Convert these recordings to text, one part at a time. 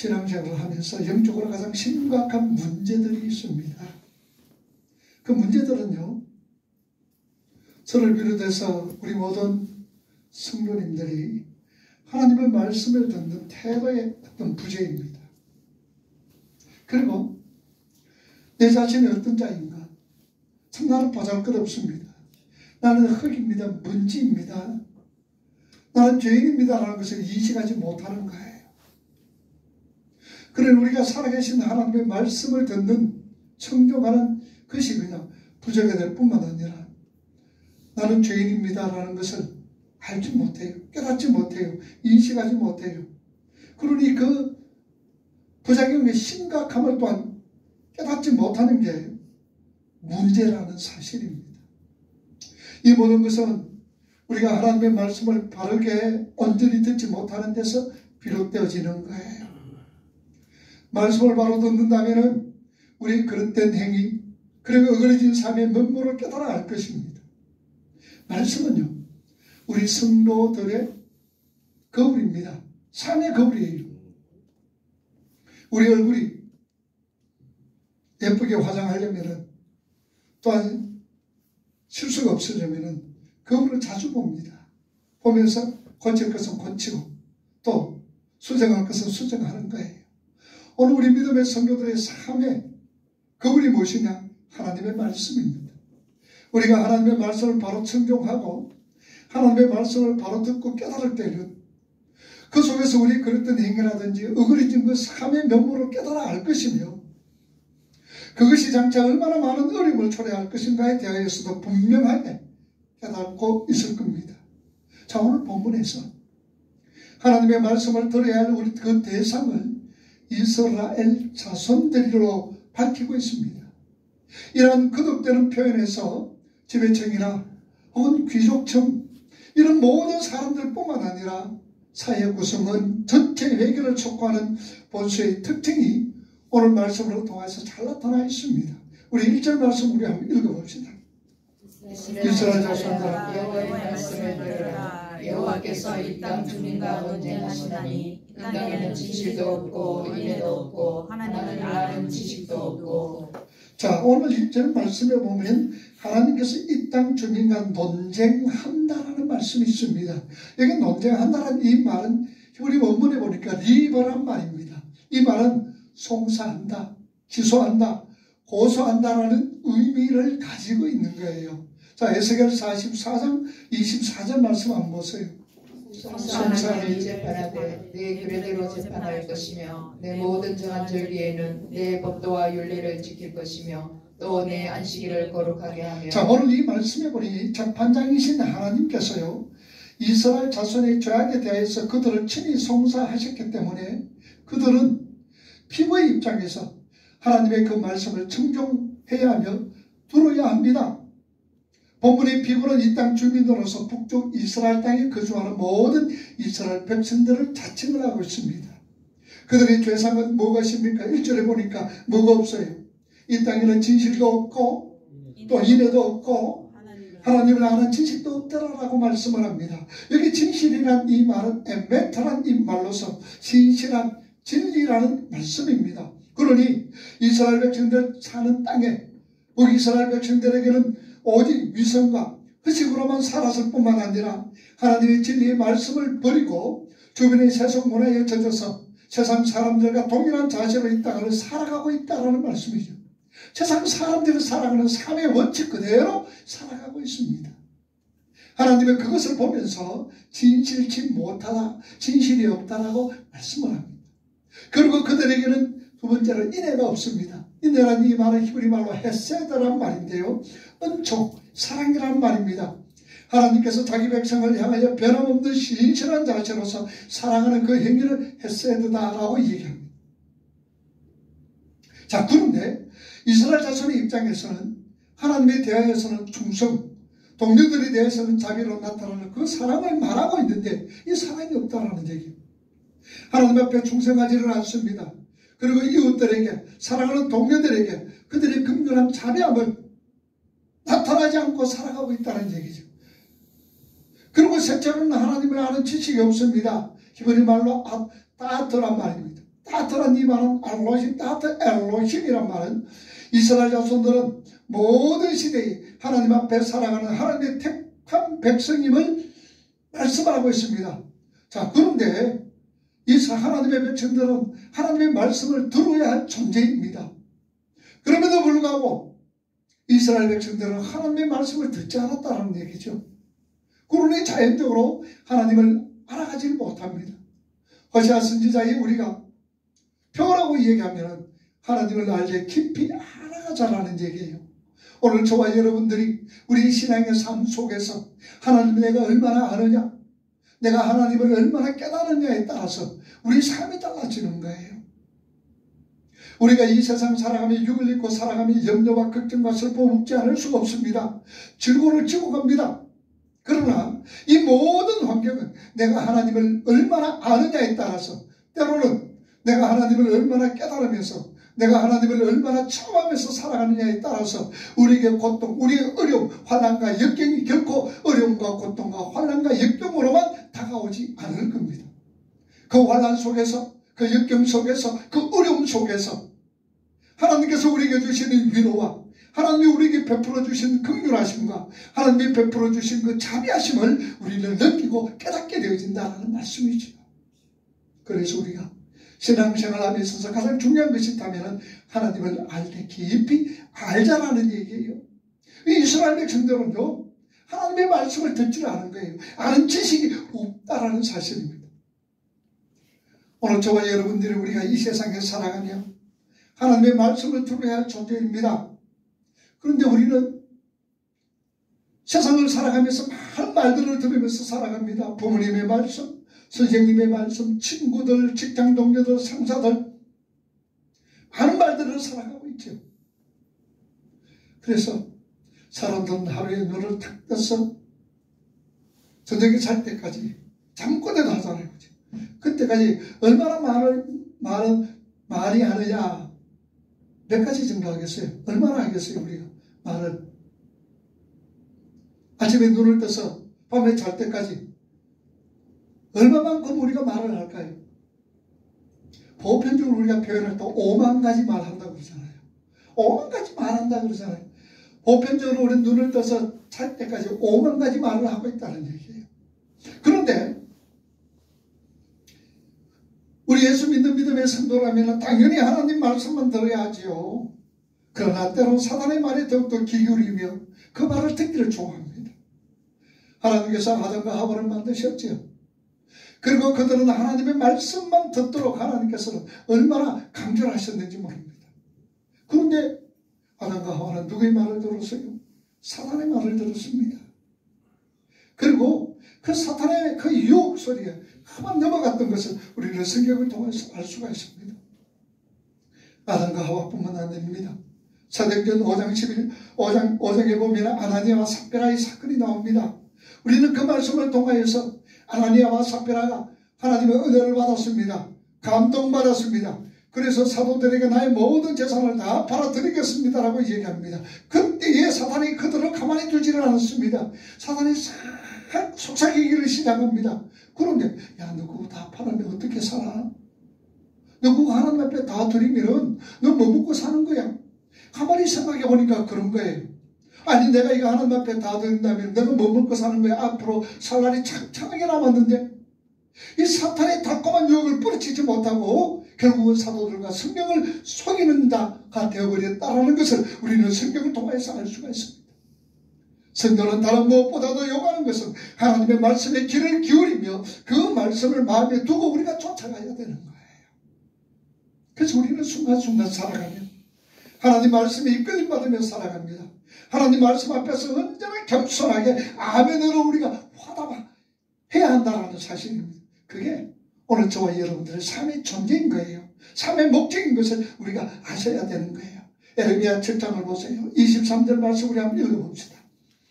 신앙생활을 하면서 영적으로 가장 심각한 문제들이 있습니다. 그 문제들은요, 저를 비롯해서 우리 모든 성도님들이 하나님의 말씀을 듣는 태도의 어떤 부재입니다. 그리고 내 자신이 어떤 자인가? 참 나는 보잘것없습니다. 나는 흙입니다. 먼지입니다. 나는 죄인입니다라는 것을 인식하지 못하는 거예요. 그러나 우리가 살아계신 하나님의 말씀을 듣는 청종하는 것이 그냥 부족이 될 뿐만 아니라 나는 죄인입니다라는 것을 알지 못해요. 깨닫지 못해요. 인식하지 못해요. 그러니 그 부작용의 심각함을 또한 깨닫지 못하는 게 문제라는 사실입니다. 이 모든 것은 우리가 하나님의 말씀을 바르게 온전히 듣지 못하는 데서 비롯되어지는 거예요. 말씀을 바로 듣는다면 우리 그릇된 행위 그리고 어그러진 삶의 면모를 깨달아 알 것입니다. 말씀은요, 우리 성도들의 거울입니다. 삶의 거울이에요. 우리 얼굴이 예쁘게 화장하려면 또한 실수가 없으려면 거울을 자주 봅니다. 보면서 고칠 것은 고치고 또 수정할 것은 수정하는 거예요. 오늘 우리 믿음의 성도들의 삶의 거울이 무엇이냐? 하나님의 말씀입니다. 우리가 하나님의 말씀을 바로 청종하고 하나님의 말씀을 바로 듣고 깨달을 때는 그 속에서 우리 그랬던 행위라든지 어그러진 그 삶의 면모를 깨달아 알 것이며 그것이 장차 얼마나 많은 어려움을 초래할 것인가에 대하여서도 분명하게 깨닫고 있을 겁니다. 자, 오늘 본문에서 하나님의 말씀을 들어야 할 우리 그 대상을 이스라엘 자손들이로 밝히고 있습니다. 이러한 거듭되는 표현에서 지배층이나 혹은 귀족층 이런 모든 사람들 뿐만 아니라 사회 구성은 전체 회개를 촉구하는 본수의 특징이 오늘 말씀으로 통해서 잘 나타나 있습니다. 우리 1절 말씀 우리 한번 읽어봅시다. 이스라엘 자손들아 여호와의 말씀을 들으라. 여호와께서 이 땅 주민과 논쟁하시나니 이 땅에는 진실도 없고 인애도 없고 하나님을 아는 지식도 없고. 자, 오늘 1절 말씀에 보면 하나님께서 이 땅 주민과 논쟁한다라는 말씀이 있습니다. 여기 논쟁한다라는 이 말은 우리 원문에 보니까 리버란 말입니다. 이 말은 송사한다, 기소한다, 고소한다라는 의미를 가지고 있는 거예요. 자, 에스겔 44장 24절 말씀 한번 보세요. 송사하니 재판하되 내 규례대로 재판할 것이며 내 모든 정한 절기에는 내 법도와 윤리를 지킬 것이며 또 내 안식일을 거룩하게 하며. 자, 오늘 이 말씀에 보니 재판장이신 하나님께서요 이스라엘 자손의 죄악에 대해서 그들을 친히 송사하셨기 때문에 그들은 피부의 입장에서 하나님의 그 말씀을 청종해야 하며 들어야 합니다. 본문의 피부는 이 땅 주민으로서 북쪽 이스라엘 땅에 거주하는 모든 이스라엘 백성들을 자칭을 하고 있습니다. 그들의 죄상은 무엇입니까? 1절에 보니까 뭐가 없어요. 이 땅에는 진실도 없고 또 인애도 없고 하나님을 아는 지식도 없더라라고 말씀을 합니다. 여기 진실이란 이 말은 에메트란 이 말로서 진실한 진리라는 말씀입니다. 그러니 이스라엘 백성들 사는 땅에 북이스라엘 백성들에게는 오직 위선과 허식으로만 살았을 뿐만 아니라 하나님의 진리의 말씀을 버리고 주변의 세속 문화에 젖어서 세상 사람들과 동일한 자세로 이 땅을 살아가고 있다는 말씀이죠. 세상 사람들이 살아가는 삶의 원칙 그대로 살아가고 있습니다. 하나님은 그것을 보면서 진실치 못하다, 진실이 없다라고 말씀을 합니다. 그리고 그들에게는 두 번째로 인애가 없습니다. 인애란 이 말은 히브리 말로 헤세드란 말인데요. 은총, 사랑이란 말입니다. 하나님께서 자기 백성을 향하여 변함없는 신실한 자체로서 사랑하는 그 행위를 헤세드다라고 얘기합니다. 자, 그런데 이스라엘 자손의 입장에서는 하나님에 대하여서는 충성, 동료들에 대해서는 자비로 나타나는 그 사랑을 말하고 있는데 이 사랑이 없다라는 얘기예요. 하나님 앞에 충성하지를 않습니다. 그리고 이웃들에게, 사랑하는 동료들에게 그들의 긍휼한 자비함을 나타나지 않고 살아가고 있다는 얘기죠. 그리고 셋째로는 하나님을 아는 지식이 없습니다. 히브리 말로 따트란 말입니다. 따뜻한 이 말은 알로심, 따뜻 엘로심이란 말은 이스라엘 자손들은 모든 시대에 하나님 앞에 살아가는 하나님의 택한 백성임을 말씀하고 있습니다. 자, 그런데 이 하나님의 백성들은 하나님의 말씀을 들어야 할 존재입니다. 그럼에도 불구하고 이스라엘 백성들은 하나님의 말씀을 듣지 않았다는 얘기죠. 그러니 자연적으로 하나님을 알아가지 못합니다. 호세아 선지자의 우리가 표라고 얘기하면 하나님을 알게 깊이 알아가자라는 얘기예요. 오늘 저와 여러분들이 우리 신앙의 삶 속에서 하나님을 내가 얼마나 아느냐, 내가 하나님을 얼마나 깨달느냐에 따라서 우리 삶이 달라지는 거예요. 우리가 이 세상 살아가며 육을 입고 살아가며 염려와 걱정과 슬픔 없지 않을 수가 없습니다. 즐거움을 지고 갑니다. 그러나 이 모든 환경은 내가 하나님을 얼마나 아느냐에 따라서, 때로는 내가 하나님을 얼마나 깨달으면서 내가 하나님을 얼마나 참으면서 살아가느냐에 따라서 우리에게 고통, 우리의 어려움, 환난과 역경이 결코 어려움과 고통과 환난과 역경으로만 다가오지 않을 겁니다. 그 환난 속에서, 그 역경 속에서, 그 어려움 속에서 하나님께서 우리에게 주시는 위로와 하나님이 우리에게 베풀어 주신 긍휼하심과 하나님이 베풀어 주신 그 자비하심을 우리는 느끼고 깨닫게 되어진다는 말씀이죠. 그래서 우리가 신앙생활함에 있어서 가장 중요한 것이 있다면 하나님을 알 때 깊이 알자라는 얘기예요. 이스라엘 백성들은요, 하나님의 말씀을 듣지 않은 거예요. 아는 지식이 없다라는 사실입니다. 오늘 저와 여러분들이 우리가 이 세상에 살아가며 하나님의 말씀을 들어야 할 존재입니다. 그런데 우리는 세상을 살아가면서 많은 말들을 들으면서 살아갑니다. 부모님의 말씀, 선생님의 말씀, 친구들, 직장 동료들, 상사들, 많은 말들을 살아가고 있죠. 그래서 사람들은 하루에 눈을 탁 떠서 저녁에 잘 때까지 잠꼬대도 하잖아요. 그때까지 얼마나 많은 말이 하느냐, 몇 가지 정도 하겠어요? 얼마나 하겠어요? 우리가 말을 아침에 눈을 떠서 밤에 잘 때까지 얼마만큼 우리가 말을 할까요? 보편적으로 우리가 표현할 때 5만 가지 말한다고 그러잖아요. 5만 가지 말한다고 그러잖아요. 보편적으로 우리 눈을 떠서 잘 때까지 5만 가지 말을 하고 있다는 얘기예요. 그런데 우리 예수 믿는 믿음의 성도라면 당연히 하나님 말씀만 들어야 하지요. 그러나 때로 사단의 말에 더욱더 귀 기울이며 그 말을 듣기를 좋아합니다. 하나님께서 아담과 하와를 만드셨지요. 그리고 그들은 하나님의 말씀만 듣도록 하나님께서는 얼마나 강조를 하셨는지 모릅니다. 그런데 아담과 하와는 누구의 말을 들었어요? 사단의 말을 들었습니다. 그리고 그 사탄의 그 유혹 소리에 한번 넘어갔던 것을 우리는 성경을 통해서 알 수가 있습니다. 아담과 하와뿐만 아닙니다. 사도행전 5장에 보면 아나니아와 삽비라의 사건이 나옵니다. 우리는 그 말씀을 통하여서 아나니아와 삽비라가 하나님의 은혜를 받았습니다. 감동받았습니다. 그래서 사도들에게 나의 모든 재산을 다 팔아드리겠습니다라고 얘기합니다. 그때에 사단이 그들을 가만히 두지를 않았습니다. 사단이 속삭이기를 시작합니다. 그런데 야, 너 그거 다 팔으면 어떻게 살아? 너 그거 하나님 앞에 다 드리면 너 뭐 먹고 사는 거야? 가만히 생각해 보니까 그런 거예요. 아니 내가 이거 하나님 앞에 다 드린다면 내가 뭐 먹고 사는 거야? 앞으로 살 날이 창창하게 남았는데 이 사탄의 달콤한 유혹을 뿌리치지 못하고 결국은 사도들과 성경을 속이는 자가 되어버렸다라는 것을 우리는 성경을 통해서 알 수가 있습니다. 성도는 다른 무엇보다도 요구하는 것은 하나님의 말씀에 귀를 기울이며 그 말씀을 마음에 두고 우리가 쫓아가야 되는 거예요. 그래서 우리는 순간순간 살아가며 하나님 말씀에 이끌림 받으며 살아갑니다. 하나님 말씀 앞에서 언제나 겸손하게 아멘으로 우리가 화답해야 한다는 사실입니다. 그게 오늘 저와 여러분들의 삶의 존재인 거예요. 삶의 목적인 것을 우리가 아셔야 되는 거예요. 에레미야 7장을 보세요. 23절 말씀 우리 한번 읽어봅시다.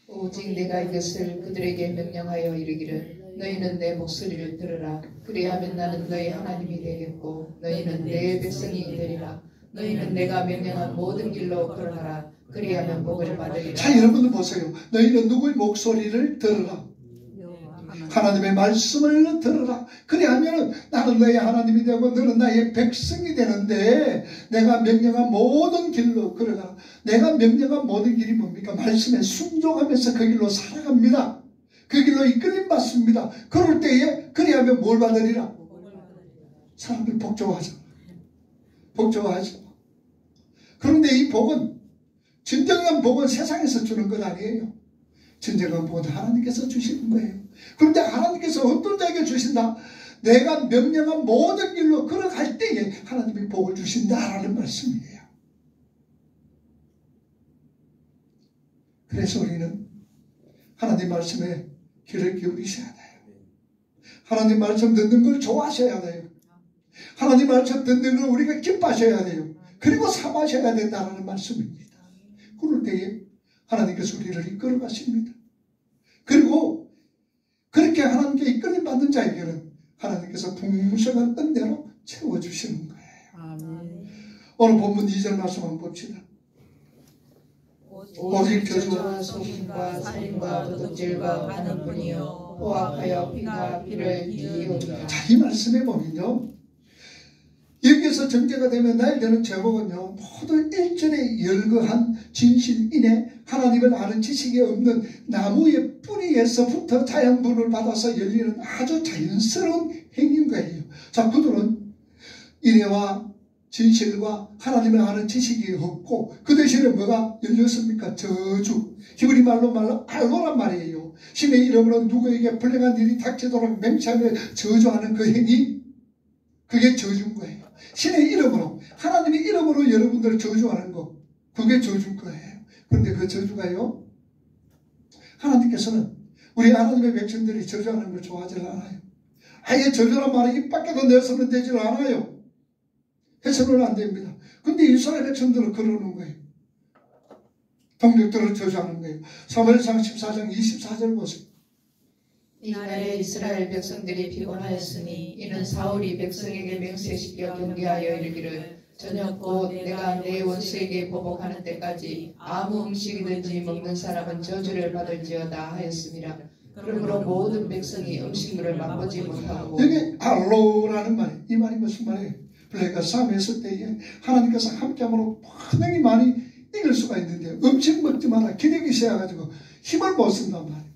오직 내가 이것을 그들에게 명령하여 이르기를 너희는 내 목소리를 들으라. 그리하면 나는 너희 하나님이 되겠고 너희는 내 백성이 되리라. 너희는 내가 명령한 모든 길로 걸어가라. 그리하면 복을 받으리라. 자, 여러분들 보세요. 너희는 누구의 목소리를 들으라. 하나님의 말씀을 들으라. 그리하면 나는 너의 하나님이 되고 너는 나의 백성이 되는데 내가 명령한 모든 길로 걸어가라. 내가 명령한 모든 길이 뭡니까? 말씀에 순종하면서 그 길로 살아갑니다. 그 길로 이끌림 받습니다. 그럴 때에 그리하면 뭘 받으리라? 사람들 복종하죠. 복종하죠. 그런데 이 복은, 진정한 복은 세상에서 주는 것 아니에요. 진정한 복은 하나님께서 주시는 거예요. 그런데 하나님께서 어떤 자에게 주신다? 내가 명령한 모든 길로 걸어갈 때에 하나님이 복을 주신다라는 말씀이에요. 그래서 우리는 하나님 말씀에 귀를 기울이셔야 돼요. 하나님 말씀 듣는 걸 좋아하셔야 돼요. 하나님 말씀 듣는 걸 우리가 기뻐하셔야 돼요. 그리고 삼하셔야 된다는 말씀입니다. 그럴 때에 하나님께서 우리를 이끌어 가십니다. 그리고 그렇게 하나님께 이끌림 받는 자에게는 하나님께서 풍성한 은혜로 채워주시는 거예요. 아멘. 오늘 본문 2절 말씀 한번 봅시다. 오직 저주와 속임과 살인과 도둑질과 하는 분이요 포악하여 피가 피를 이으리라. 자, 이 말씀에 보면요, 여기에서 전개가 되면 날 되는 제목은요, 모두 일전에 열거한 진실인의 하나님을 아는 지식이 없는 나무의 뿌리에서부터 자연분을 받아서 열리는 아주 자연스러운 행위인 거예요. 자, 그들은 인애와 진실과 하나님을 아는 지식이 없고 그 대신에 뭐가 열렸습니까? 저주. 히브리 말로 알로란 말이에요. 신의 이름으로 누구에게 불행한 일이 닥치도록 맹세하며 저주하는 그 행위, 그게 저주인 거예요. 신의 이름으로, 하나님의 이름으로 여러분들을 저주하는 거, 그게 저주인 거예요. 그런데 그 저주가요, 하나님께서는 우리 하나님의 백성들이 저주하는 걸 좋아하지 않아요. 아예 저주란 말을 입 밖에도 내서는 되질 않아요. 해서는 안 됩니다. 근데 이스라엘 백성들은 그러는 거예요. 동족들을 저주하는 거예요. 사무엘상 14장 24절 보세요. 이날에 이스라엘 백성들이 피곤하였으니 이는 사울이 백성에게 맹세시켜 경계하여 이르기를 저녁 곧 내가 내 원수에게 보복하는 때까지 아무 음식이든지 먹는 사람은 저주를 받을지어다 하였습니다. 그러므로 모든 백성이 음식물을 맛보지 못하고. 여기 알로라는 말이에요. 이 말이 무슨 말이에요? 블레가 싸움했을 때에 하나님께서 함께함으로 분명히 많이 이길 수가 있는데 음식 먹지 마라. 기력이 세어가지고 힘을 못 쓴단 말이에요.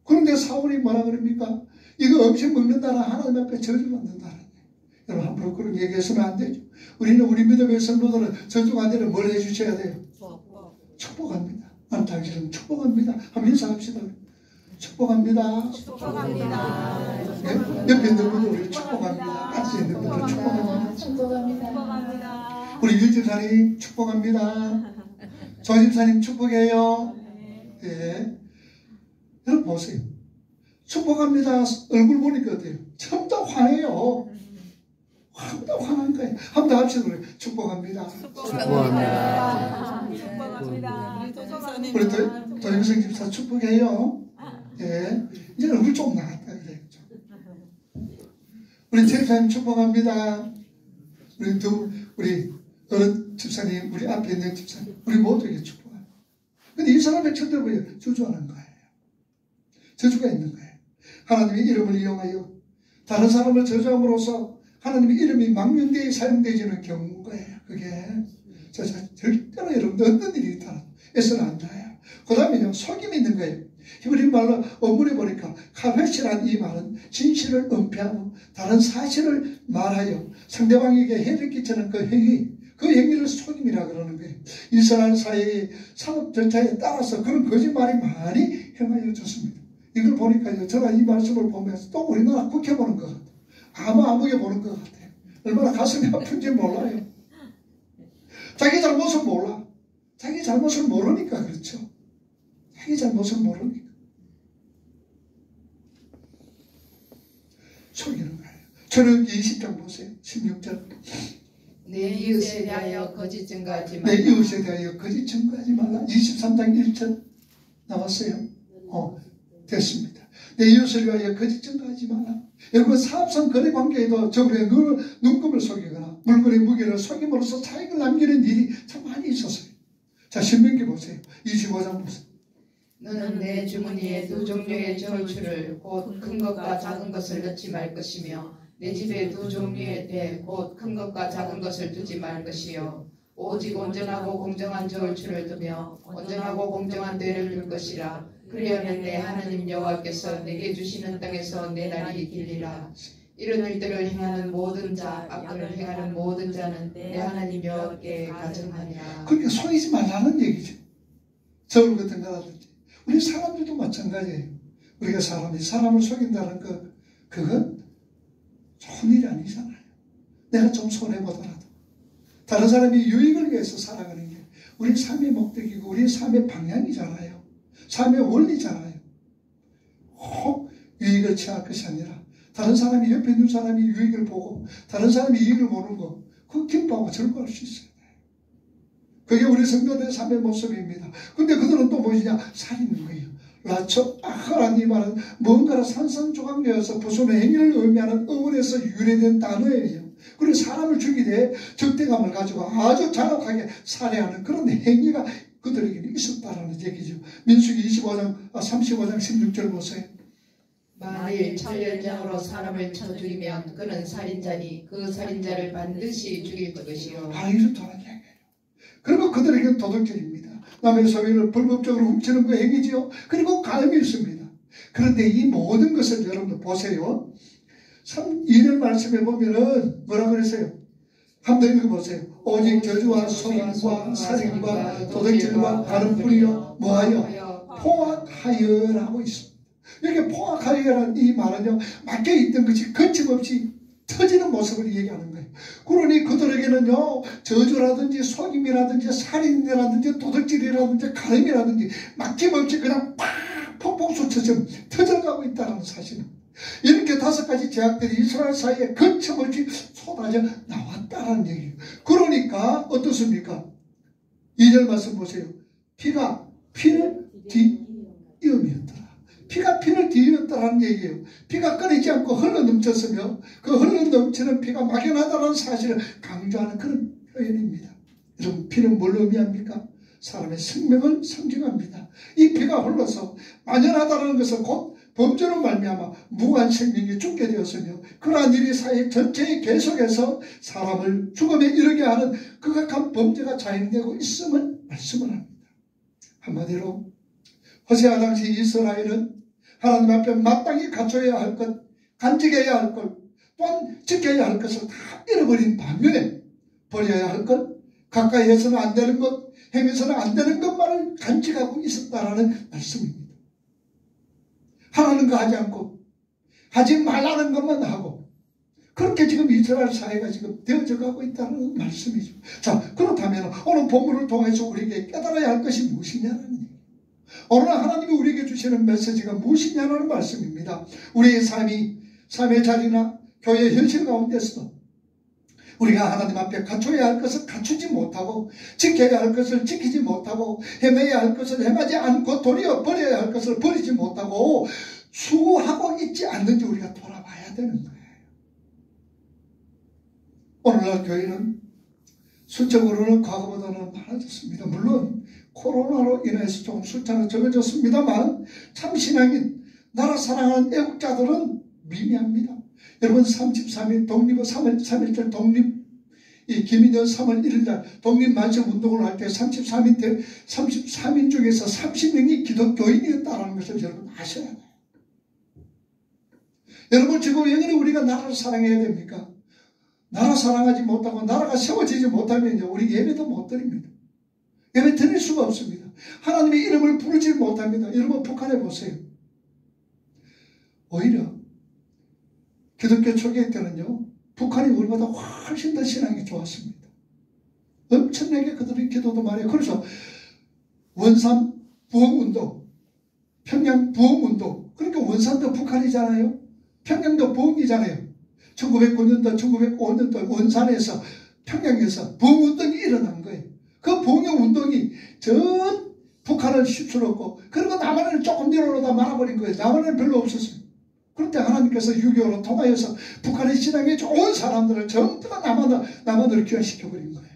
그런데 사울이 뭐라 그럽니까? 이거 음식 먹는다라 하나님 앞에 저주받는다는 거예요. 여러분 함부로 그런 얘기해서는 안 되죠. 우리는 우리 믿음의 성도들은 저주가 아니라 뭘 해주셔야 돼요? 축복합니다. 나는 당신은 축복합니다. 한번 인사합시다. 축복합니다. 축복합니다. 네? 옆에 있는 분들 우리 축복합니다. 같이 있는 분들 축복합니다. 축복합니다. 우리 유집사님 축복합니다. 조집사님 축복해요. 예. 여러분 보세요. 축복합니다. 얼굴 보니까 어때요? 전부 다 화해요. 전부 다 화난 거예요. 한번 더 합시다. 우리 축복합니다. 축복합니다. 우리 도영성 집사 축복해요. 예. 이제 얼굴 좀 나갔다. 우리 집사님 축복합니다. 우리 어른 집사님, 우리 앞에 있는 집사님, 우리 모두에게 축복합니다. 근데 이 사람 백성들 뭐예요? 저주하는 거예요. 저주가 있는 거예요. 하나님의 이름을 이용하여 다른 사람을 저주함으로써 하나님의 이름이 망령되게 사용되지는 경우인 거예요. 그게 절대로 여러분들 어떤 일이 있다 해서는 안 돼요. 그 다음에요, 속임이 있는 거예요. 히브리 말로 어물에 보니까 카페시란 이 말은 진실을 은폐하고 다른 사실을 말하여 상대방에게 해를 끼치는 그 행위, 그 행위를 속임이라 그러는 거예요. 이스라엘 사회의 산업 절차에 따라서 그런 거짓말이 많이 행하여졌습니다. 이걸 보니까요, 제가 이 말씀을 보면서 또 우리나라 국회 보는 것 같아요. 아무게 보는 것 같아요. 얼마나 가슴이 아픈지 몰라요. 자기 잘못을 몰라. 자기 잘못을 모르니까 그렇죠. 자기 잘못을 모르니까. 속이는 거예요. 저는 20장 보세요. 16절. 내 이웃에 대하여 거짓 증거하지 말라. 내 이웃에 대하여 거짓 증거하지 말라. 23장 1절 나왔어요. 됐습니다. 내 이웃을 위하여 거짓 증거하지 마라. 여러분 사업상 거래관계에도 저번에 눈금을 속이거나 물건의 무게를 속임으로써 차익을 남기는 일이 참 많이 있었어요. 자, 신명기 보세요. 25장 보세요. 너는 내 주머니에 두 종류의 저울추를 곧 큰 것과 작은 것을 넣지 말 것이며 내 집에 두 종류의 대 곧 큰 것과 작은 것을 두지 말 것이요 오직 온전하고 공정한 저울추를 두며 온전하고 공정한 대를 둘 것이라. 그리하면 내 하나님 여호와께서 내게 주시는 땅에서 내 날이 길리라. 이런 일들을 행하는 모든 자, 악을 행하는 모든 자는 내 하나님 여호와께 가증하니라. 그러니까 속이지 말라는 얘기죠. 저울 같은 거라든지. 우리 사람들도 마찬가지예요. 우리가 사람을 속인다는 그건 좋은 일이 아니잖아요. 내가 좀 손해보더라도 다른 사람이 유익을 위해서 살아가는 게 우리 삶의 목적이고 우리 삶의 방향이잖아요. 삶의 원리잖아요. 혹 유익을 취할 것이 아니라 다른 사람이 옆에 있는 사람이 유익을 보고 다른 사람이 이익을 보는 거 그거 기뻐하고 즐거워할 수 있어요. 그게 우리 성도들의 삶의 모습입니다. 근데 그들은 또 무엇이냐? 살인인 거예요. 라초 아하라는 이 말은 뭔가를 산산조각내어서 부수는 행위를 의미하는 어원에서 유래된 단어예요. 그리고 사람을 죽이되 적대감을 가지고 아주 잔혹하게 살해하는 그런 행위가 그들에게는 있었다라는 얘기죠. 민수기 35장 16절 보세요. 만일 찰련장으로 사람을 쳐 죽이면 그는 살인자니 그 살인자를 반드시 죽일 것이요. 이렇다는 얘기예요. 그리고 그들에게는 도덕질입니다. 남의 소유를 불법적으로 훔치는 그 행위지요. 그리고 가염이 있습니다. 그런데 이 모든 것을 여러분들 보세요. 2절 말씀에 보면은 뭐라 그랬어요? 한번 읽어보세요. 오직 저주와 속임과 살인과 도덕질과 가는 뿐이요. 뭐하여? 포악하여라고 있습니다. 이렇게 포악하여라는 이 말은요. 막혀있던 것이 거침없이 터지는 모습을 얘기하는 거예요. 그러니 그들에게는요. 저주라든지 속임이라든지 살인이라든지 도덕질이라든지 가늠이라든지 막힘없이 그냥 팍 폭풍수처럼 터져가고 있다는 사실은 이렇게 5가지 죄악들이 이스라엘 사이에 거침없이 쏟아져 나왔다는 얘기예요. 그러니까 어떻습니까? 2절 말씀 보세요. 피가 피를 뒤이음이었더라. 피가 피를 뒤이었다는 얘기예요. 피가 끊이지 않고 흘러넘쳤으며 그 흘러넘치는 피가 막연하다는 사실을 강조하는 그런 표현입니다. 여러분, 피는 뭘 의미합니까? 사람의 생명을 상징합니다. 이 피가 흘러서 만연하다는 것은 곧 범죄로 말미암아 무한 생명이 죽게 되었으며 그러한 일이 사회 전체에 계속해서 사람을 죽음에 이르게 하는 극악한 범죄가 자행되고 있음을 말씀을 합니다. 한마디로 호세아 당시 이스라엘은 하나님 앞에 마땅히 갖춰야 할 것, 간직해야 할 것, 또한 지켜야 할 것을 다 잃어버린 반면에 버려야 할 것, 가까이 해서는 안 되는 것, 행해서는 안 되는 것만을 간직하고 있었다라는 말씀입니다. 하라는 거 하지 않고 하지 말라는 것만 하고 그렇게 지금 이스라엘 사회가 지금 되어져 가고 있다는 말씀이죠. 자, 그렇다면 오늘 본문을 통해서 우리에게 깨달아야 할 것이 무엇이냐는 얘기예요. 오늘 하나님이 우리에게 주시는 메시지가 무엇이냐는 말씀입니다. 우리의 삶의 자리나 교회 현실 가운데서도 우리가 하나님 앞에 갖춰야 할 것을 갖추지 못하고 지켜야 할 것을 지키지 못하고 헤매야 할 것을 헤매지 않고 도리어 버려야 할 것을 버리지 못하고 수고하고 있지 않는지 우리가 돌아봐야 되는 거예요. 오늘날 교회는 수적으로는 과거보다는 많아졌습니다. 물론 코로나로 인해서 좀 숫자는 적어졌습니다만 참 신앙인 나라 사랑하는 애국자들은 미미합니다. 여러분 33일 독립의 3.1절 독립 이 김인년 3월 1일날 독립만세 운동을 할 때 33인 중에서 30명이 기독교인이었다는 것을 여러분 아셔야 돼요. 여러분 지금 영원히 우리가 나라를 사랑해야 됩니까? 나라 사랑하지 못하고 나라가 세워지지 못하면 우리 예배도 못 드립니다. 예배 드릴 수가 없습니다. 하나님의 이름을 부르지 못합니다. 여러분 북한에 보세요. 오히려 기독교 초기 때는요. 북한이 우리보다 훨씬 더 신앙이 좋았습니다. 엄청나게 그들의 기도도 많이. 그래서 원산 부흥운동, 평양 부흥운동. 그러니까 원산도 북한이잖아요. 평양도 부흥이잖아요. 1909년도, 1905년도 원산에서 평양에서 부흥운동이 일어난 거예요. 그 부흥운동이 전 북한을 휩쓸었고 그리고 남한을 조금 내려오다 말아버린 거예요. 남한은 별로 없었어요. 그런데 하나님께서 6.25로 통하여서 북한의 신앙에 좋은 사람들을 전부 다 남한으로 귀화시켜버린 거예요.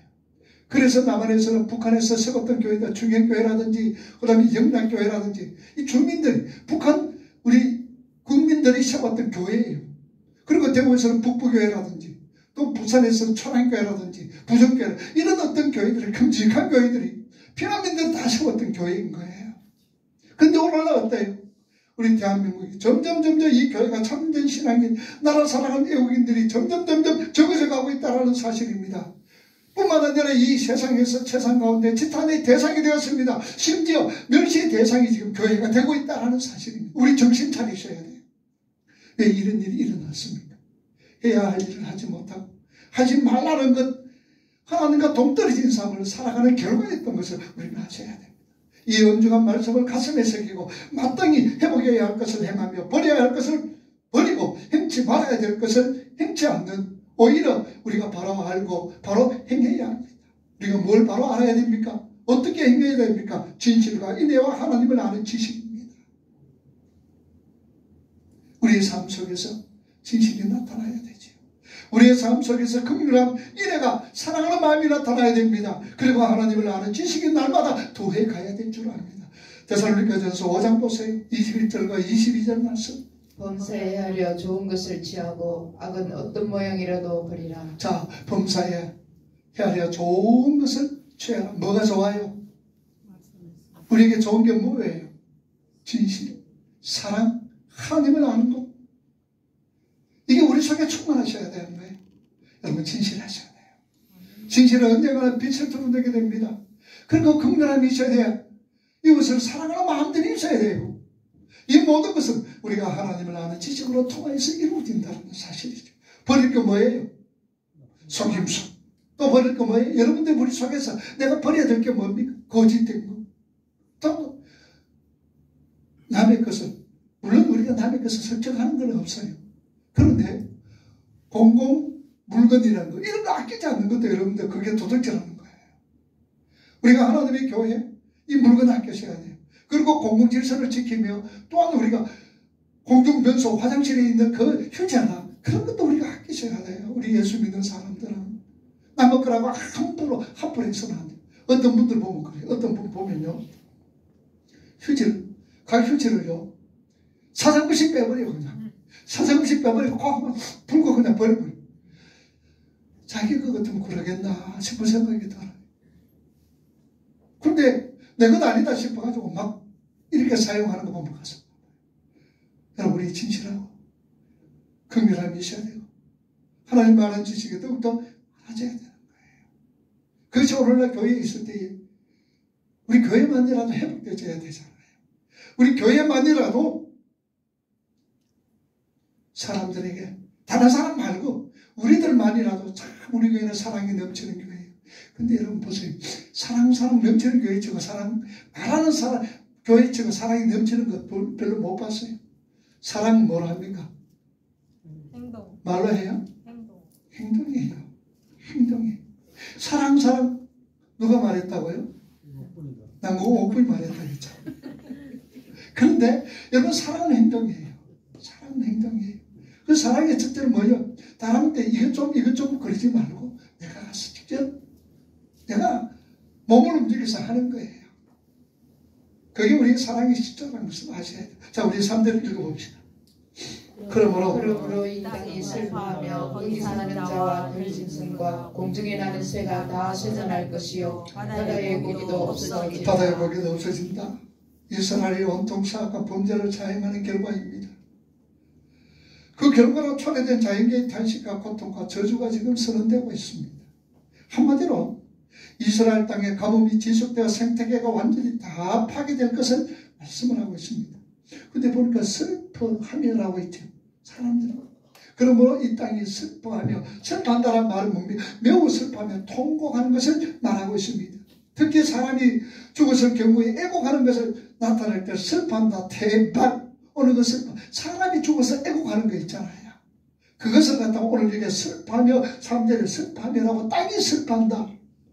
그래서 남한에서는 북한에서 세웠던 교회들, 충행교회라든지 그 다음에 영락교회라든지 이 주민들이 북한 우리 국민들이 세웠던 교회예요. 그리고 대구에서는 북부교회라든지 또 부산에서는 초랑교회라든지 부정교회 이런 어떤 교회들이 큼직한 교회들이 피난민들 다 세웠던 교회인 거예요. 근데 오늘날 어때요? 우리 대한민국이 점점 이 교회가 참된 신앙인 나라 사랑하는 애국인들이 점점 적어져 가고 있다는 사실입니다. 뿐만 아니라 이 세상에서 세상 가운데 지탄의 대상이 되었습니다. 심지어 멸시의 대상이 지금 교회가 되고 있다는 사실입니다. 우리 정신 차리셔야 돼요. 왜 이런 일이 일어났습니까? 해야 할 일을 하지 못하고 하지 말라는 것, 하나님과 동떨어진 삶을 살아가는 결과였던 것을 우리는 아셔야 됩니다. 이 엄중한 말씀을 가슴에 새기고 마땅히 회복해야 할 것을 행하며 버려야 할 것을 버리고 행치 말아야 될 것을 행치 않는, 오히려 우리가 바로 알고 바로 행해야 합니다. 우리가 뭘 바로 알아야 됩니까? 어떻게 행해야 됩니까? 진실과 인애와 하나님을 아는 지식입니다. 우리의 삶 속에서 진실이 나타나야 되죠. 우리의 삶 속에서 긍휼함, 인애가 사랑하는 마음이 나타나야 됩니다. 그리고 하나님을 아는 지식이 날마다 더해 가야 될 줄 압니다. 데살로니가전서 5장 보세요. 21절과 22절 말씀. 범사에 하려 좋은 것을 취하고 악은 어떤 모양이라도 버리라. 자, 범사에 하려 좋은 것을 취하라. 뭐가 좋아요? 우리에게 좋은 게 뭐예요? 진실, 사랑, 하나님을 아는 것. 이게 우리 속에 충만하셔야 되는 거예요. 여러분, 진실하셔야 돼요. 진실은 언젠가는 빛을 드러내게 됩니다. 그리고 긍휼함이 있어야 돼요. 이것을 사랑하는 마음들이 있어야 돼요. 이 모든 것은 우리가 하나님을 아는 지식으로 통하여서 이루어진다는 사실이죠. 버릴 게 뭐예요? 속임수. 또 버릴 게 뭐예요? 여러분들 우리 속에서 내가 버려야 될 게 뭡니까? 거짓된 거. 또 남의 것을, 물론 우리가 남의 것을 설정하는 건 없어요. 그런데 공공 물건이라는 거, 이런 거 아끼지 않는 것도 여러분들 그게 도둑질하는 거예요. 우리가 하나님의 교회 이 물건 아껴셔야 돼요. 그리고 공공 질서를 지키며 또한 우리가 공중변소 화장실에 있는 그 휴지나 그런 것도 우리가 아끼셔야 돼요. 우리 예수 믿는 사람들은 남의 거라고 함부로 해서는 안 돼요. 어떤 분들 보면 그래요. 어떤 분 보면요, 각 휴지를요 사상부식 빼버려요. 그냥 사상부식 빼버리고 꽉 불고 그냥 버려버려요. 자기 거 같으면 그러겠나 싶은 생각이 들어요. 근데 내 것 아니다 싶어가지고 막 이렇게 사용하는 거 보면 가서 여러분, 우리 진실하고 긍휼함이 있어야 되고 하나님 아는 지식이 더욱더 많아져야 되는 거예요. 그것이 오늘날 교회에 있을 때에 우리 교회만이라도 회복되어야 되잖아요. 우리 교회만이라도 사람들에게, 다른 사람 말고 우리들만이라도 참 우리 교회는 사랑이 넘치는 교회예요. 근데 여러분 보세요. 사랑 넘치는 교회 치고 말하는 사랑, 교회 치고 사랑이 넘치는 것 별로 못 봤어요. 사랑은 뭐라 합니까? 행동. 말로 해요? 행동이에요. 행동이에요. 사랑 누가 말했다고요? 남궁 옥분이 말했다 했죠. 그런데 여러분, 사랑은 행동이에요. 사랑은 행동이에요. 그 사랑의 첫째는 뭐예요? 다른데 이것 좀 그러지 말고 내가 가서 직접 내가 몸을 움직여서 하는 거예요. 그게 우리의 사랑의 실조라는 것을 아셔야 돼요. 자, 우리 3대를 읽어봅시다. 그러므로 이 땅이 슬퍼하며 거기 사는 자와 별짐승과 공중에 나는 새가 다 쇠잔할 것이요 바다의 고기도 없어지리라. 바다의 고기도 없어진다. 이스라엘이 온통 사악과 범죄를 자행하는 결과입니다. 그 결과로 초래된 자연계의 탄식과 고통과 저주가 지금 선언되고 있습니다. 한마디로 이스라엘 땅에 가뭄이 지속되어 생태계가 완전히 다 파괴될 것을 말씀을 하고 있습니다. 근데 보니까 슬퍼하며라고 있죠. 사람들은. 그러므로 이 땅이 슬퍼한다는 말은 뭡니까? 매우 슬퍼하며 통곡하는 것을 말하고 있습니다. 특히 사람이 죽었을 경우에 애곡하는 것을 나타낼 때 슬퍼한다, 대박, 어느 것 슬퍼. 사람이 죽어서 애곡하는 거 있잖아요. 그것을 갖다가 오늘 이렇게 슬퍼하며, 사람들이 슬퍼하며라고 땅이 슬퍼한다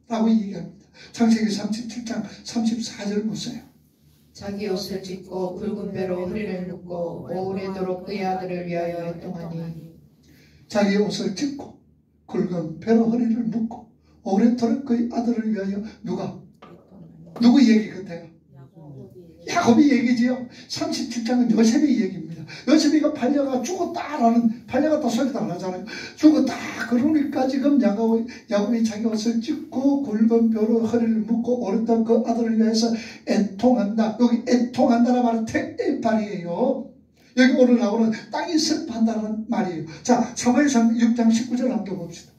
라고 얘기합니다. 창세기 37장 34절 보세요. 자기 옷을 찢고 굵은 배로 허리를 묶고 오래도록 그의 아들을 위하여 애통하니. 자기 옷을 찢고 굵은 배로 허리를 묶고 오래도록 그 아들을 위하여 누구 얘기 같아요? 야곱이 얘기지요. 37장은 요셉의 얘기입니다. 요셉이가 팔려가 죽었다라는, 팔려갔다 소리도 안 하잖아요. 죽었다 그러니까 지금 야곱이 자기 옷을 찢고 굵은 벼로 허리를 묶고 오랫동안 그 아들을 위해서 애통한다. 여기 애통한다는 말은 태에발이에요. 여기 오늘 나오는 땅이 슬퍼한다는 말이에요. 자, 사무엘상 6장 19절 한번 봅시다.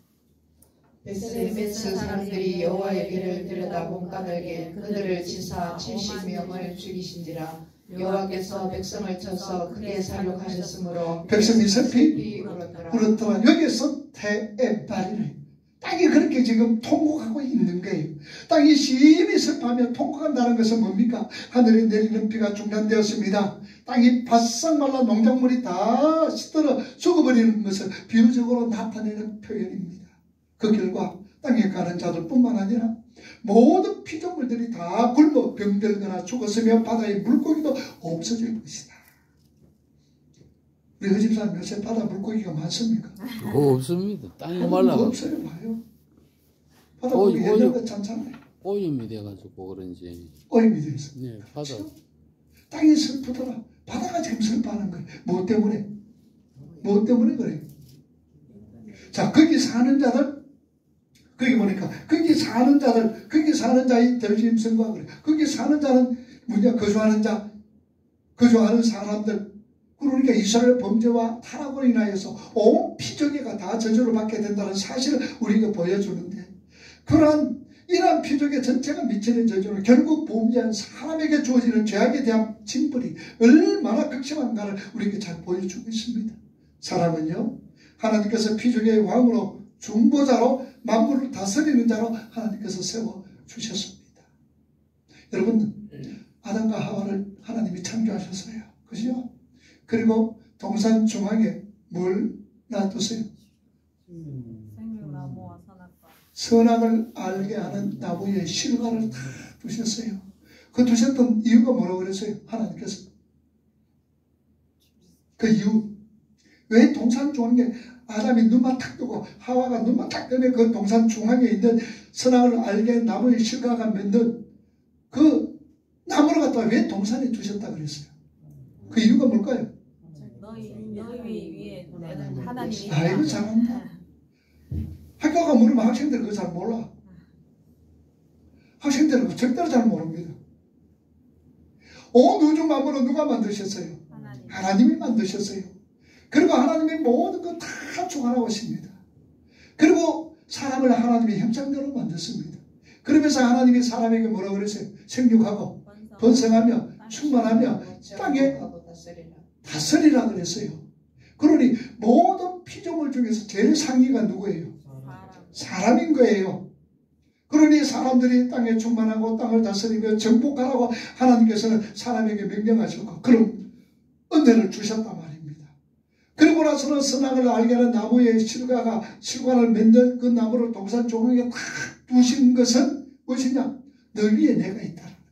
베스메스 사람들이 여호와의 궤를 들여다본 까닭에 그들을 치사 70명을 죽이신지라. 여호와께서 백성을 쳐서 크게 살육하셨으므로 백성이 슬피 울었더라. 울었더라. 여기서 태에발이래. 땅이 그렇게 지금 통곡하고 있는 거예요. 땅이 심히 슬퍼하며 통곡한다는 것은 뭡니까? 하늘에 내리는 비가 중단되었습니다. 땅이 바싹 말라 농작물이 다 시들어 죽어버리는 것을 비유적으로 나타내는 표현입니다. 그 결과 땅에 가는 자들뿐만 아니라 모든 피조물들이 다 굶어 병들거나 죽었으며 바다의 물고기도 없어질 것이다. 우리 허집사님 요새 바다 물고기가 많습니까? 없습니다. 땅이 말라. 없어요. 봐요. 바다 물고기 예전보다 괜찮아요. 오염이 돼가지고 그런지. 오염이 돼서. 네, 바다. 땅이 슬프더라. 바다가 지금 슬퍼하는 거예요. 뭐 때문에? 뭐 때문에 그래요? 자, 거기 사는 자들, 거기 보니까 거기 사는 자들, 거기 사는 자의 델짐승과 그래. 거기 사는 자는 뭐냐? 거주하는 자, 거주하는 사람들. 그러니까 이스라엘 범죄와 타락으로 인하여서 온 피조계가 다 저주를 받게 된다는 사실을 우리가 보여주는데, 이러한 피조계 전체가 미치는 저주는 결국 범죄한 사람에게 주어지는 죄악에 대한 징벌이 얼마나 극심한가를 우리에게 잘 보여주고 있습니다. 사람은요, 하나님께서 피조계의 왕으로 중보자로 만물을 다스리는 자로 하나님께서 세워주셨습니다. 여러분, 아담과 하와를 하나님이 창조하셨어요. 그죠? 그리고 동산 중앙에 뭘 놔두세요? 생명나무와 선악과. 선악을 알게 하는 나무의 실과를 다 두셨어요. 그 두셨던 이유가 뭐라고 그랬어요? 하나님께서. 그 이유. 왜 동산 중앙에 아담이 눈만 탁 뜨고 하와가 눈만 탁 뜨면 그 동산 중앙에 있는 선악을 알게 한 나무의 실과가 맺는 그 나무를 갖다가 왜 동산에 두셨다 그랬어요? 그 이유가 뭘까요? 너희 위에 하나님이. 아이고 잘한다. 학교 가면 물으면 학생들 그거 잘 몰라. 학생들은 절대로 잘 모릅니다. 온 우주 만물은 누가 만드셨어요? 하나님이 만드셨어요. 그리고 하나님이 모든 것 다 주관하십니다. 그리고 사람을 하나님의 형상대로 만들었습니다. 그러면서 하나님이 사람에게 뭐라고 그랬어요? 생육하고 번성하며 충만하며 땅에 다스리라 그랬어요. 그러니 모든 피조물 중에서 제일 상위가 누구예요? 사람인 거예요. 그러니 사람들이 땅에 충만하고 땅을 다스리며 정복하라고 하나님께서는 사람에게 명령하셨고 그런 은혜를 주셨단 말입니다. 그리고 나서는 선악을 알게 하는 나무의 실과를 맺는 그 나무를 동산 중앙에 탁 두신 것은 무엇이냐? 너 위에 내가 있다라는 거.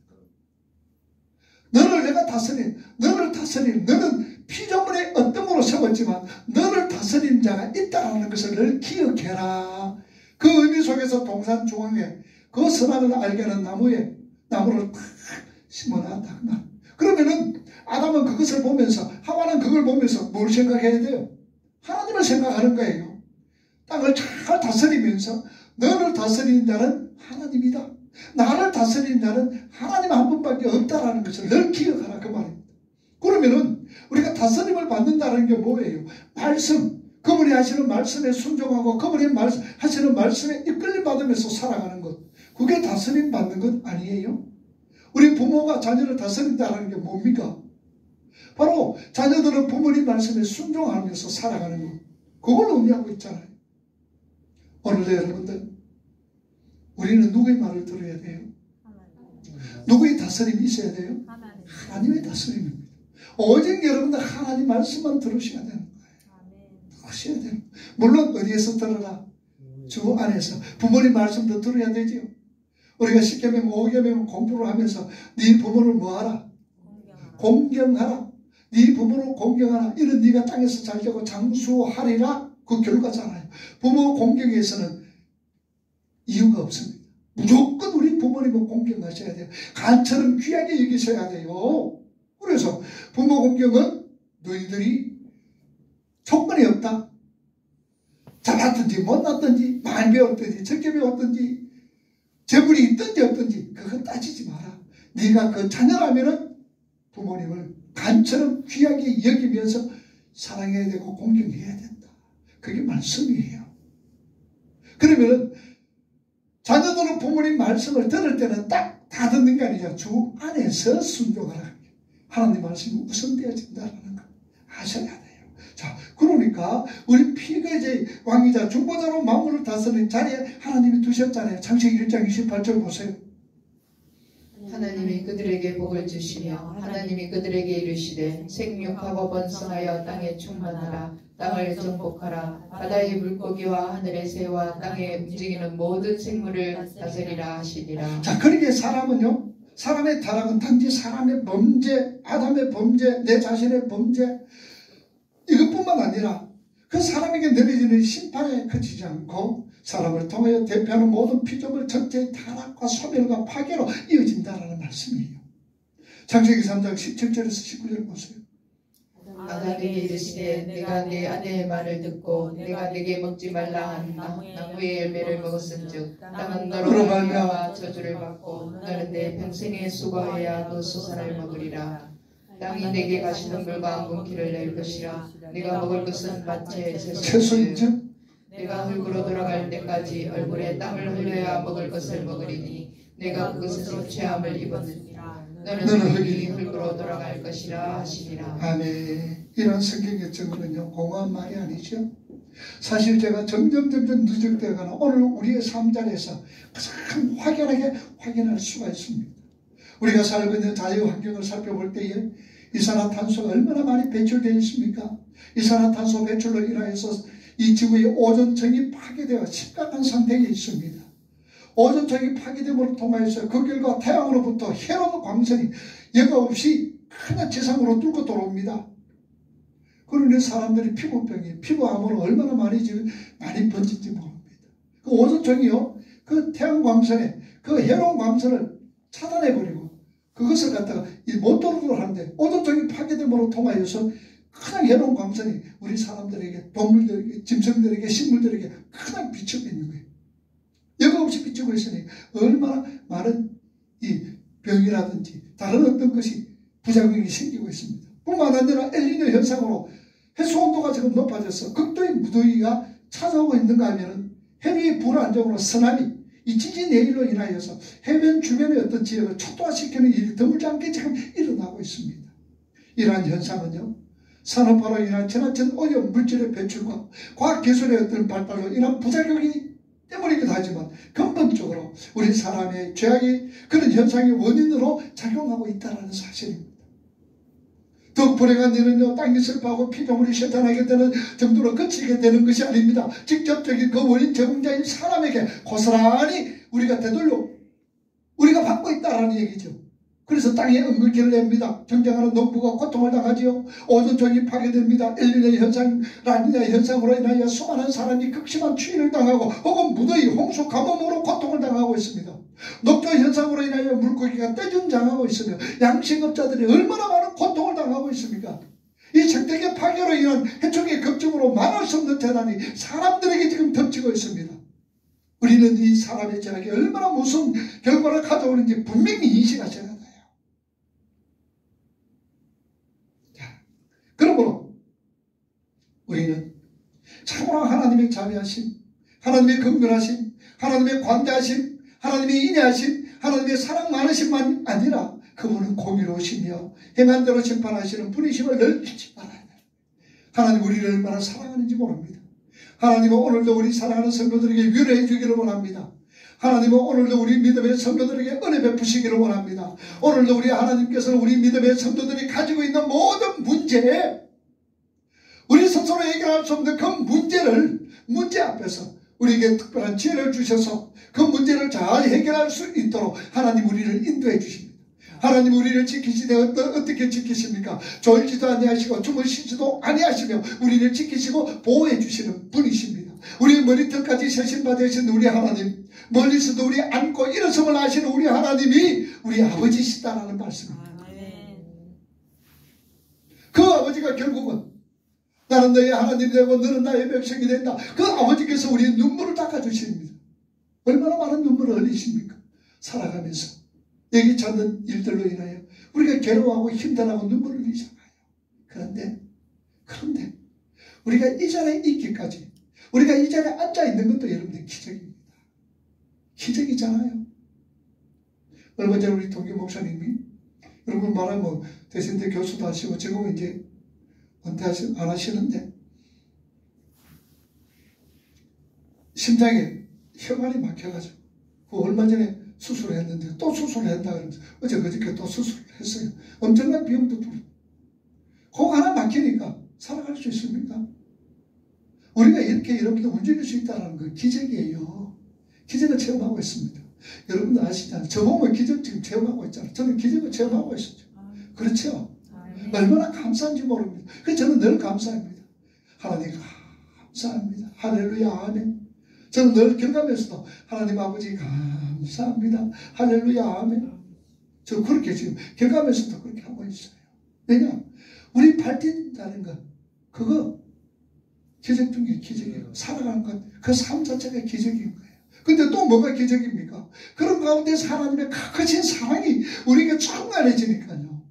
너를 내가 다스린, 너는 피조물의 어떤 세웠지만 너를 다스린 자가 있다라는 것을 늘 기억해라. 그 의미 속에서 동산 중앙에 그 선악을 알게 하는 나무를 탁 심어놨다. 그러면은 아담은 그것을 보면서, 하와는 그걸 보면서 뭘 생각해야 돼요? 하나님을 생각하는 거예요. 땅을 잘 다스리면서 너를 다스리는 자는 하나님이다. 나를 다스리는 자는 하나님 한 분밖에 없다라는 것을 늘 기억하라 그 말입니다. 그러면은 우리가 다스림을 받는다는 게 뭐예요? 말씀, 그분이 하시는 말씀에 순종하고 그분이 하시는 말씀에 이끌림 받으면서 살아가는 것, 그게 다스림 받는 것 아니에요? 우리 부모가 자녀를 다스린다는 게 뭡니까? 바로 자녀들은 부모님 말씀에 순종하면서 살아가는 것, 그걸 의미하고 있잖아요. 오늘도 여러분들, 우리는 누구의 말을 들어야 돼요? 누구의 다스림이 있어야 돼요? 하나님의 다스림입니다. 오직 여러분들 하나님 말씀만 들으셔야 되는 거예요. 들으셔야 돼요. 물론 어디에서 들어라? 주 안에서. 부모님 말씀도 들어야 되죠. 우리가 10계명, 5계명 공부를 하면서 네 부모를 뭐하라? 공경하라. 네 부모를 공경하라. 이는 네가 땅에서 잘되고 장수하리라. 그 결과잖아요. 부모 공경에서는 이유가 없습니다. 무조건 우리 부모님을 공경하셔야 돼요. 간처럼 귀하게 여기셔야 돼요. 그래서 부모 공경은 너희들이 조건이 없다. 잘났든지 못났든지 많이 배웠든지 적게 배웠든지 재물이 있든지 없든지 그거 따지지 마라. 네가 그 자녀라면은 부모님을 간처럼 귀하게 여기면서 사랑해야 되고 공경해야 된다. 그게 말씀이에요. 그러면은 자녀들은 부모님 말씀을 들을 때는 딱 다 듣는 게 아니죠. 주 안에서 순종하라. 하나님 말씀이 우선되어진다는 거 아셔야 돼요. 자, 그러니까 우리 피그의 왕이자 중보자로 만물을 다스리는 자리에 하나님이 두셨잖아요. 창세기 1장 28절 보세요. 하나님이 그들에게 복을 주시며 하나님이 그들에게 이르시되 생육하고 번성하여 땅에 충만하라. 땅을 정복하라. 바다의 물고기와 하늘의 새와 땅에 움직이는 모든 생물을 다스리라 하시니라. 자, 그러기에 사람은요, 사람의 타락은 단지 사람의 범죄, 아담의 범죄, 내 자신의 범죄 이것뿐만 아니라 그 사람에게 내려지는 심판에 그치지 않고 사람을 통하여 대표하는 모든 피조물 전체의 타락과 소멸과 파괴로 이어진다라는 말씀이에요. 창세기 3장 17절에서 19절 보세요. 아담에게 이르시되 내가 내 아내의 말을 듣고 내가 내게 먹지 말라 한 나무의 열매를 먹었은즉 땅은 너로 말미암아 저주를 받고 너는 내 평생에 수고하여야 그 수산을 먹으리라. 땅이 내게 가시는 물과 뭉키를 낼 것이라. 네가 먹을 것은 마채 채소인즉 내가 흙으로 돌아갈 때까지 얼굴에 땀을 흘려야 먹을 것을 먹으리니 내가 그것에서 죄함을 입었느니라. 너는 흙이 흙으로 돌아갈 것이라 하시니라. 아멘. 이런 성경의 증거는요, 공허한 말이 아니죠. 사실 제가 점점 누적되어가는 오늘 우리의 삶 자리에서 가장 확연하게 확인할 수가 있습니다. 우리가 살고 있는 자유 환경을 살펴볼 때에 이산화탄소가 얼마나 많이 배출되어 있습니까? 이산화탄소 배출로 인하여서 이 지구의 오존층이 파괴되어 심각한 상태에 있습니다. 오존층이 파괴됨으로 통하여서 그 결과 태양으로부터 해로운 광선이 예가 없이 큰 지상으로 뚫고 들어옵니다. 그러니 사람들이 피부병이, 피부암으로 얼마나 많이 번진지 모릅니다. 그 오존층이요, 그 태양 광선에 그 해로운 광선을 차단해버리고 그것을 갖다가 못 들어오도록 하는데 오존층이 파괴됨으로 통하여서 큰 해로운 광선이 우리 사람들에게, 동물들에게, 짐승들에게, 식물들에게 큰 비추고 있는 거예요. 여과 없이 비추고 있으니 얼마나 많은 이 병이라든지 다른 어떤 것이 부작용이 생기고 있습니다. 뿐만 아니라 엘니뇨 현상으로 해수 온도가 지금 높아져서 극도의 무더위가 찾아오고 있는가 하면은 해류의 불안정으로 쓰나미, 이 지진 내일로 인하여서 해변 주변의 어떤 지역을 초토화시키는 일이 드물지 않게 지금 일어나고 있습니다. 이러한 현상은요, 산업화로 인한 지나친 오염 물질의 배출과 과학기술의 어떤 발달로 인한 부작용이 때문이기도 하지만 근본적으로 우리 사람의 죄악이 그런 현상의 원인으로 작용하고 있다는 사실입니다. 더욱 불행한 일은요, 땅이 슬퍼하고 피조물이 쇠탄하게 되는 정도로 그치게 되는 것이 아닙니다. 직접적인 그 원인 제공자인 사람에게 고스란히 우리가 되돌려 우리가 받고 있다는 얘기죠. 그래서 땅에 은근기를 냅니다. 경쟁하는 농부가 고통을 당하지요. 오존층이 파괴됩니다. 엘니뇨 현상, 라니냐 현상으로 인하여 수많은 사람이 극심한 추위를 당하고 혹은 무더위, 홍수, 가뭄으로 고통을 당하고 있습니다. 녹조 현상으로 인하여 물고기가 떼준장하고 있으며 양식업자들이 얼마나 많은 고통을 당하고 있습니까? 이 생태계 파괴로 인한 해충의 급증으로 말할 수 없는 재난이 사람들에게 지금 덮치고 있습니다. 우리는 이 사람의 죄악이 얼마나 무슨 결과를 가져오는지 분명히 인식하셔야 돼요. 그러므로 우리는 참으로 하나님의 자비하심, 하나님의 긍휼하심, 하나님의 관대하심, 하나님의 인애하심, 하나님의 사랑 많으심만 아니라 그분은 공의로우시며 행한 대로 심판하시는 분이심을 늘 잊지 말아야 돼요. 하나님 우리를 얼마나 사랑하는지 모릅니다. 하나님은 오늘도 우리 사랑하는 성도들에게 위로해 주기를 원합니다. 하나님은 오늘도 우리 믿음의 성도들에게 은혜 베푸시기를 원합니다. 오늘도 우리 하나님께서는 우리 믿음의 성도들이 가지고 있는 모든 문제에 우리 스스로 해결할 수 없는 그 문제 앞에서 우리에게 특별한 지혜를 주셔서 그 문제를 잘 해결할 수 있도록 하나님 우리를 인도해 주십니다. 하나님 우리를 지키시되 어떻게 지키십니까? 졸지도 아니하시고 주무시지도 아니하시며 우리를 지키시고 보호해 주시는 분이십니다. 우리 머리털까지 세신받으신 우리 하나님, 멀리서도 우리 안고 일어섬을 하시는 우리 하나님이 우리 아버지시다라는 말씀입니다. 그 아버지가 결국은 나는 너의 하나님이 되고 너는 나의 백성이 된다. 그 아버지께서 우리의 눈물을 닦아주십니다. 얼마나 많은 눈물을 흘리십니까? 살아가면서 예기치 않는 일들로 인하여 우리가 괴로워하고 힘들어하고 눈물을 흘리잖아요. 그런데 우리가 이 자리에 있기까지, 우리가 이 자리에 앉아있는 것도 여러분들 기적입니다. 기적이잖아요. 얼마 전에 우리 동기 목사님이, 여러분 말하면 대신대 교수도 하시고 지금은 이제 은퇴 안 하시는데, 심장에 혈관이 막혀가지고 얼마 전에 수술을 했는데 또 수술을 한다 그러면서 그저께 또 수술을 했어요. 엄청난 비용도 들고. 코 하나 막히니까 살아갈 수 있습니까? 우리가 이렇게 여러분들 움직일 수 있다는 건 기적이에요. 기적을 체험하고 있습니다. 여러분들 아시잖아요. 저 보면 기적 지금 체험하고 있잖아요. 저는 기적을 체험하고 있었죠. 그렇죠? 얼마나 감사한지 모릅니다. 그래서 저는 늘 감사합니다. 하나님 감사합니다. 할렐루야 아멘. 저는 늘 경험하면서도 하나님 아버지 감사합니다. 할렐루야 아멘. 저 그렇게 지금 경험하면서도 그렇게 하고 있어요. 왜냐? 우리 발 뛴다는 것, 그거 기적 중에 기적이에요. 살아가는 것, 그 삶 자체가 기적인 거예요. 근데 또 뭐가 기적입니까? 그런 가운데서 하나님의 크신 사랑이 우리에게 충만해지니까요.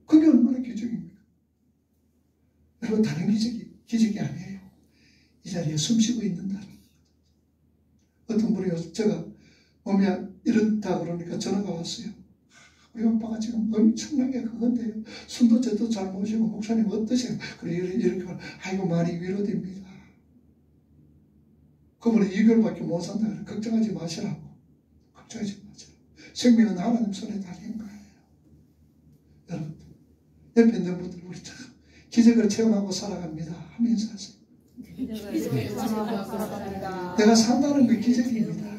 그게 얼마나 기적입니까? 여러분, 다른 기적이 아니에요. 이 자리에 숨쉬고 있는다는 것. 어떤 분이 제가 몸이 이렇다 그러니까 전화가 왔어요. 우리 오빠가 지금 엄청나게 그건데요. 숨도 제도 잘 모시고 목사님 어떠세요? 그래 이렇게 말하면 아이고 많이 위로됩니다. 그분은 2개월밖에 못 산다 그래. 걱정하지 마시라고. 걱정하지 마시라고. 생명은 하나님 손에 달린 거예요. 여러분 옆에 있는 분들 우리 참 기적을 체험하고 살아갑니다. 하면 인사하세요. 내가 산다는 게 기적입니다.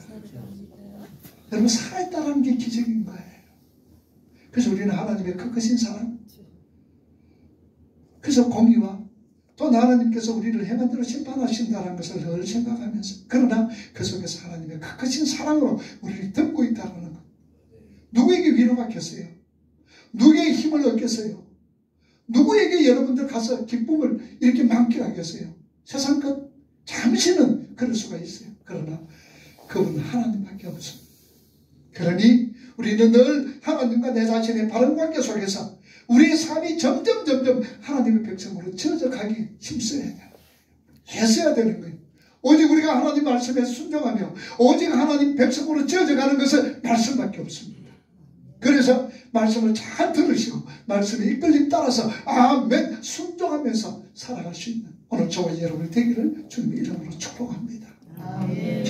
여러분 살아있다는 게 기적인 거예요. 그래서 우리는 하나님의 크신 사랑, 그래서 공의와 또 하나님께서 우리를 행한 대로 심판하신다는 것을 늘 생각하면서, 그러나 그 속에서 하나님의 크신 사랑으로 우리를 덮고 있다는 것. 누구에게 위로가 겠어요? 누구에게 힘을 얻겠어요? 누구에게 여러분들 가서 기쁨을 이렇게 만끽하겠어요? 세상 것 잠시는 그럴 수가 있어요. 그러나 그분은 하나님밖에 없습니다. 그러니 우리는 늘 하나님과 내 자신의 바른 관계 속에서 우리의 삶이 점점 하나님의 백성으로 젖어가기 힘써야 돼요. 애써야 되는 거예요. 오직 우리가 하나님 말씀에 순종하며 오직 하나님 백성으로 젖어가는 것은 말씀밖에 없습니다. 그래서 말씀을 잘 들으시고 말씀의 이끌림 따라서 아멘 순종하면서 살아갈 수 있는 오늘 저와 여러분이 되기를 주님의 이름으로 축복합니다. 아멘.